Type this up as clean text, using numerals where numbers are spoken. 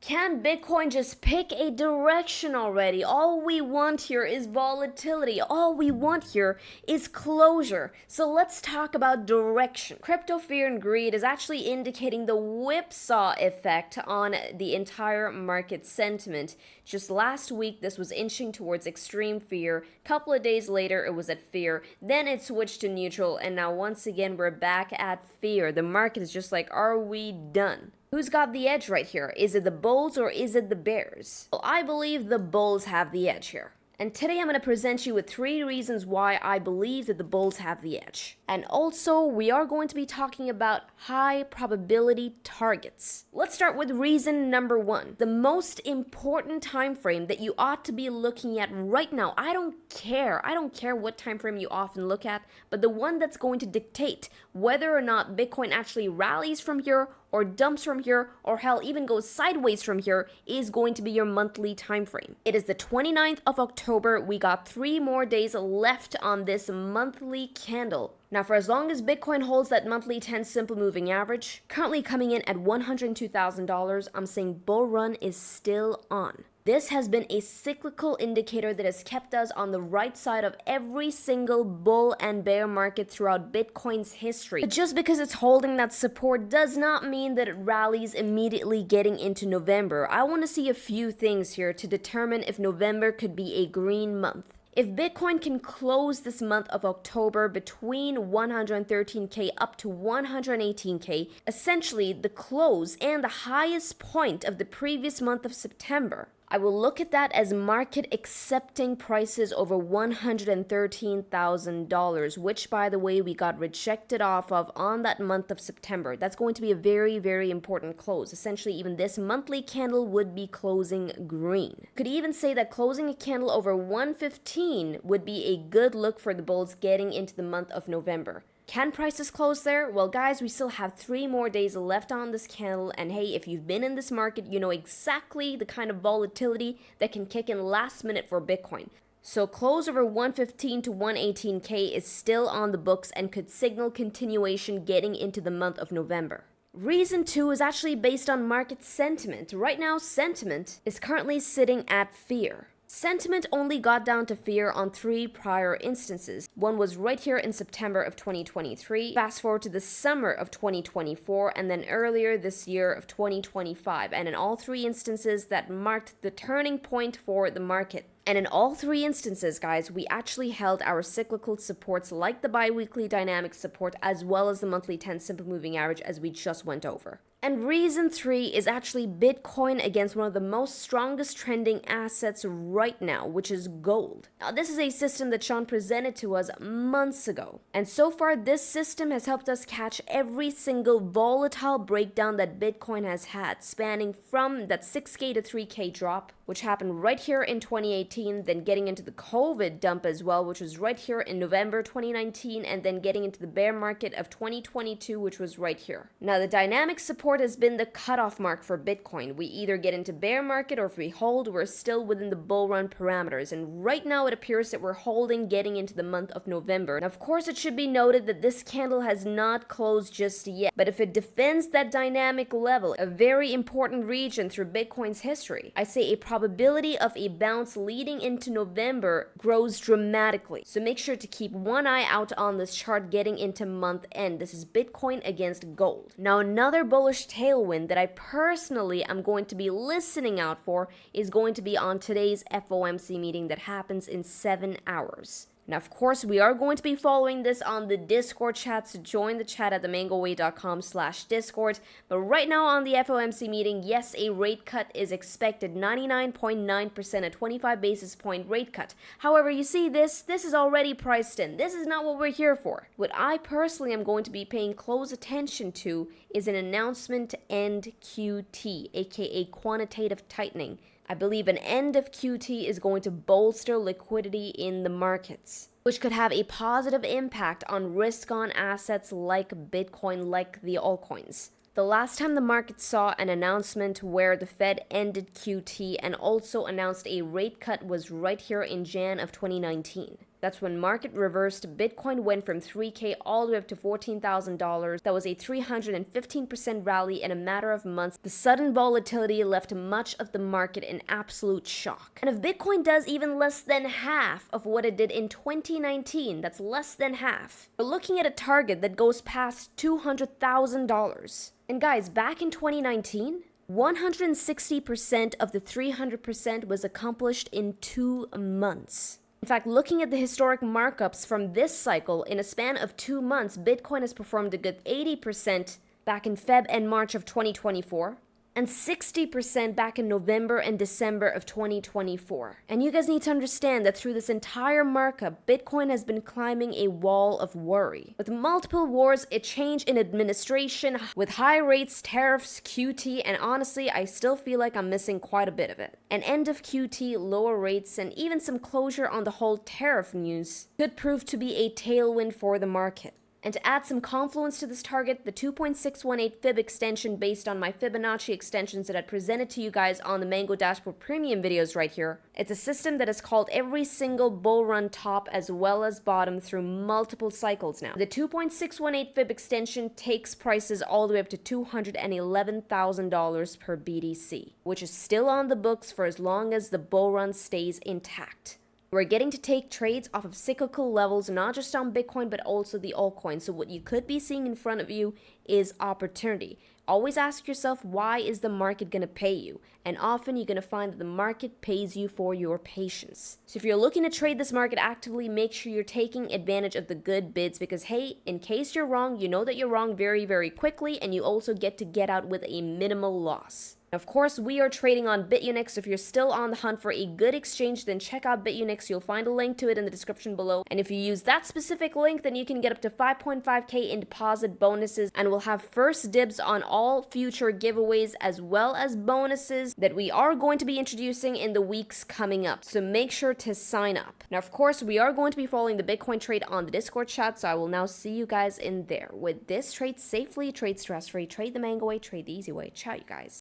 Can Bitcoin just pick a direction already? All we want here is volatility. All we want here is closure. So let's talk about direction. Crypto fear and greed is actually indicating the whipsaw effect on the entire market sentiment. Just last week, this was inching towards extreme fear. Couple of days later, it was at fear. Then it switched to neutral, and now once again, we're back at fear. The market is just like, are we done? Who's got the edge right here? Is it the bulls or is it the bears? Well, I believe the bulls have the edge here. And today I'm going to present you with 3 reasons why I believe that the bulls have the edge. And also, we are going to be talking about high probability targets. Let's start with reason number 1. The most important time frame that you ought to be looking at right now. I don't care what time frame you often look at, but the one that's going to dictate whether or not Bitcoin actually rallies from here or dumps from here, or hell, even goes sideways from here, is going to be your monthly time frame. It is the 29th of October. We got 3 more days left on this monthly candle. Now, for as long as Bitcoin holds that monthly 10 simple moving average, currently coming in at $102,000, I'm saying bull run is still on. This has been a cyclical indicator that has kept us on the right side of every single bull and bear market throughout Bitcoin's history. But just because it's holding that support does not mean that it rallies immediately getting into November. I want to see a few things here to determine if November could be a green month. If Bitcoin can close this month of October between 113K up to 118K, essentially the close and the highest point of the previous month of September, I will look at that as market accepting prices over $113,000, which, by the way, we got rejected off of on that month of September. That's going to be a very, very important close. Essentially, even this monthly candle would be closing green. Could even say that closing a candle over 115 would be a good look for the bulls getting into the month of November. Can prices close there? Well, guys, we still have 3 more days left on this candle, and hey, if you've been in this market, you know exactly the kind of volatility that can kick in last minute for Bitcoin. So close over 115 to 118K is still on the books and could signal continuation getting into the month of November. Reason 2 is actually based on market sentiment. Right now, sentiment is currently sitting at fear. Sentiment only got down to fear on 3 prior instances. One was right here in September of 2023, fast forward to the summer of 2024, and then earlier this year of 2025. And in all 3 instances, that marked the turning point for the market. And in all 3 instances, guys, we actually held our cyclical supports like the bi-weekly dynamic support as well as the monthly 10 simple moving average as we just went over. And reason 3 is actually Bitcoin against one of the most strongest trending assets right now, which is gold. Now, this is a system that Sean presented to us months ago. And so far, this system has helped us catch every single volatile breakdown that Bitcoin has had, spanning from that 6K to 3K drop, which happened right here in 2018, then getting into the COVID dump as well, which was right here in November 2019, and then getting into the bear market of 2022, which was right here. Now, the dynamic support has been the cutoff mark for Bitcoin. We either get into bear market or if we hold, we're still within the bull run parameters. And right now it appears that we're holding getting into the month of November. And of course, it should be noted that this candle has not closed just yet. But if it defends that dynamic level, a very important region through Bitcoin's history, I say a probability of a bounce leading into November grows dramatically. So make sure to keep one eye out on this chart getting into month end. This is Bitcoin against gold. Now, another bullish tailwind that I personally am going to be listening out for is going to be on today's FOMC meeting that happens in 7 hours. Now, of course, we are going to be following this on the Discord chat, so join the chat at themango.com/Discord. But right now on the FOMC meeting, yes, a rate cut is expected, 99.9%, a 25 basis point rate cut. However, you see this is already priced in. This is not what we're here for. What I personally am going to be paying close attention to is an announcement to end QT, aka quantitative tightening. I believe an end of QT is going to bolster liquidity in the markets, which could have a positive impact on risk-on assets like Bitcoin, like the altcoins. The last time the market saw an announcement where the Fed ended QT and also announced a rate cut was right here in Jan of 2019. That's when market reversed. Bitcoin went from 3K all the way up to $14,000. That was a 315% rally in a matter of months. The sudden volatility left much of the market in absolute shock. And if Bitcoin does even less than half of what it did in 2019, that's less than half, we're looking at a target that goes past $200,000. And guys, back in 2019, 160% of the 300% was accomplished in 2 months. In fact, looking at the historic markups from this cycle, in a span of 2 months, Bitcoin has performed a good 80% back in Feb and March of 2024, and 60% back in November and December of 2024. And you guys need to understand that through this entire markup, Bitcoin has been climbing a wall of worry. With multiple wars, a change in administration, with high rates, tariffs, QT, and honestly, I still feel like I'm missing quite a bit of it. An end of QT, lower rates, and even some closure on the whole tariff news could prove to be a tailwind for the market. And to add some confluence to this target, the 2.618 Fib extension based on my Fibonacci extensions that I presented to you guys on the Mango Dashboard Premium videos right here. It's a system that has called every single bull run top as well as bottom through multiple cycles now. The 2.618 Fib extension takes prices all the way up to $211,000 per BTC, which is still on the books for as long as the bull run stays intact. We're getting to take trades off of cyclical levels, not just on Bitcoin, but also the altcoins. So what you could be seeing in front of you is opportunity. Always ask yourself, why is the market going to pay you? And often you're going to find that the market pays you for your patience. So if you're looking to trade this market actively, make sure you're taking advantage of the good bids because, hey, in case you're wrong, you know that you're wrong very, very quickly, and you also get to get out with a minimal loss. Of course, we are trading on BitUnix, so if you're still on the hunt for a good exchange, then check out BitUnix. You'll find a link to it in the description below. And if you use that specific link, then you can get up to 5.5K in deposit bonuses, and we'll have first dibs on all future giveaways as well as bonuses that we are going to be introducing in the weeks coming up. So make sure to sign up. Now, of course, we are going to be following the Bitcoin trade on the Discord chat, so I will now see you guys in there. With this, trade safely, trade stress-free, trade the mango way, trade the easy way. Ciao, you guys.